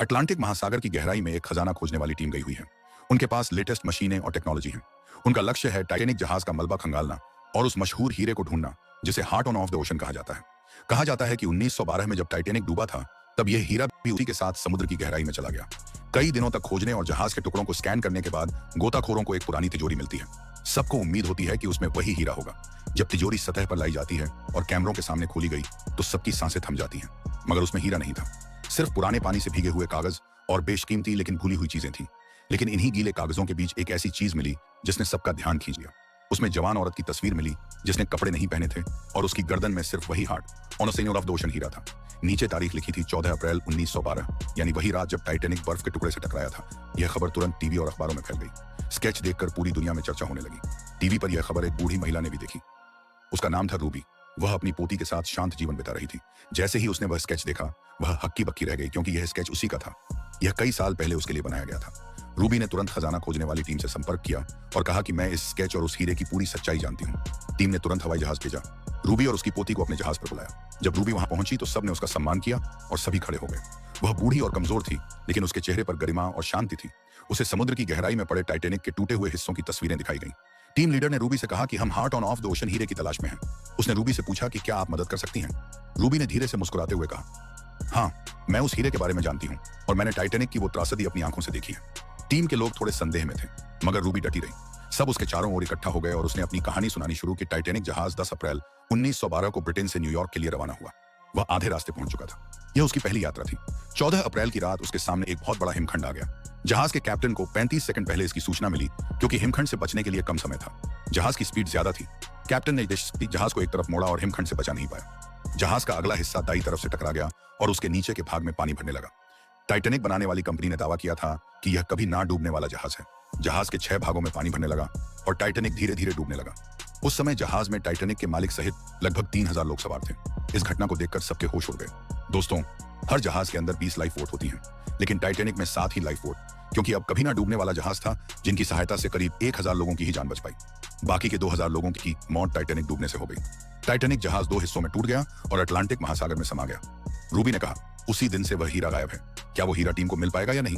Atlantic महासागर की गहराई में एक खजाना खोजने वाली टीम गई हुई है। उनके पास लेटेस्ट मशीनें और टेक्नोलॉजी है। उनका लक्ष्य है टाइटैनिक जहाज का मलबा खंगालना और उस मशहूर हीरे को ढूंढना जिसे heart on off the ocean कहा जाता है। कहा जाता है कि 1912 में जब टाइटैनिक डूबा था तब यह हीरा भी उसी के साथ समुद्र की गहराई में चला गया। कई दिनों तक खोजने और जहाज के टुकड़ों को स्कैन करने के बाद गोताखोरों को एक पुरानी तिजोरी मिलती है। सबको उम्मीद होती है कि उसमें वही हीरा होगा। जब तिजोरी सतह पर लाई जाती है और कैमरों के सामने खोली गई तो सबकी सांसें थम जाती हैं, मगर उसमें हीरा नहीं था। सिर्फ पुराने पानी से भीगे हुए कागज और बेशकीमती लेकिन भूली हुई चीजें थीं। लेकिन इन्हीं गीले कागजों के बीच एक ऐसी चीज मिली जिसने सबका ध्यान खींच लिया। उसमें जवान औरत की तस्वीर मिली जिसने कपड़े नहीं पहने थे और उसकी गर्दन में सिर्फ वही heart on a senior of the ocean हीरा था। नीचे तारीख लिखी थी 14 अप्रैल 1912, यानी वही रात जब टाइटैनिक बर्फ के टुकड़े से टकराया था। यह खबर तुरंत टीवी और अखबारों में फैल गई। स्केच देखकर पूरी दुनिया में चर्चा होने लगी। टीवी पर यह खबर एक बूढ़ी महिला ने भी देखी। उसका नाम था रूबी। वह अपनी पोती के साथ शांत जीवन बिता रही थी। जैसे ही उसने वह स्केच देखा वह हक्की बक्की रह गई, क्योंकि यह स्केच उसी का था। यह कई साल पहले उसके लिए बनाया गया था। रूबी ने तुरंत खजाना खोजने वाली टीम से संपर्क किया और कहा कि मैं इस स्केच और उस हीरे की पूरी सच्चाई जानती हूँ। टीम ने तुरंत हवाई जहाज भेजा। रूबी और उसकी पोती को अपने जहाज पर बुलाया। जब रूबी वहां पहुंची तो सबने उसका सम्मान किया और सभी खड़े हो गए। वह बूढ़ी और कमजोर थी, लेकिन उसके चेहरे पर गरिमा और शांति थी। उसे समुद्र की गहराई में पड़े टाइटैनिक के टूटे हुए हिस्सों की तस्वीरें दिखाई गईं। टीम लीडर ने रूबी से कहा कि हम heart on off the ocean हीरे की तलाश में हैं। उसने रूबी से पूछा कि क्या आप मदद कर सकती हैं। रूबी ने धीरे से मुस्कुराते हुए कहा, हाँ, मैं उस हीरे के बारे में जानती हूँ और मैंने टाइटैनिक की वो त्रासदी अपनी आंखों से देखी है। टीम के लोग थोड़े संदेह में थे, मगर रूबी डटी रही। सब उसके चारों ओर इकट्ठा हो गए और उसने अपनी कहानी सुनानी शुरू की। टाइटैनिक जहाज 10 अप्रैल 1912 को ब्रिटेन से न्यूयॉर्क के लिए रवाना हुआ। वह आधे रास्ते पहुंच चुका था। यह उसकी पहली यात्रा थी। 14 अप्रैल की रात उसके सामने एक बहुत बड़ा हिमखंड आ गया। जहाज के कैप्टन को 35 सेकंड पहले इसकी सूचना मिली, क्योंकि हिमखंड से बचने के लिए कम समय था। जहाज की स्पीड ज्यादा थी। कैप्टन ने जहाज को एक तरफ मोड़ा और हिमखंड से बचा नहीं पाया। जहाज का अगला हिस्सा दाईं तरफ से टकरा गया और उसके नीचे के भाग में पानी भरने लगा। टाइटैनिक बनाने वाली कंपनी ने दावा किया था कि यह कभी ना डूबने वाला जहाज है। जहाज के 6 भागों में पानी भरने लगा और टाइटैनिक धीरे धीरे डूबने लगा। उस समय जहाज में टाइटैनिक के मालिक सहित लगभग 3000 लोग सवार थे। इस घटना को देखकर सबके होश उड़ गए। दोस्तों, हर जहाज के अंदर 20 लाइफ बोट होती हैं, लेकिन टाइटैनिक में 7 ही लाइफ बोट, क्योंकि अब कभी ना डूबने वाला जहाज था, जिनकी सहायता से करीब 1000 लोगों की ही जान बच पाई। बाकी के 2000 लोगों की मौत टाइटैनिक डूबने से हो गई। टाइटैनिक जहाज 2 हिस्सों में टूट गया और अटलांटिक महासागर में समा गया। रूबी ने कहा, उसी दिन से वह हीरा गायब है। क्या वो हीरा टीम को मिल पाएगा या नहीं?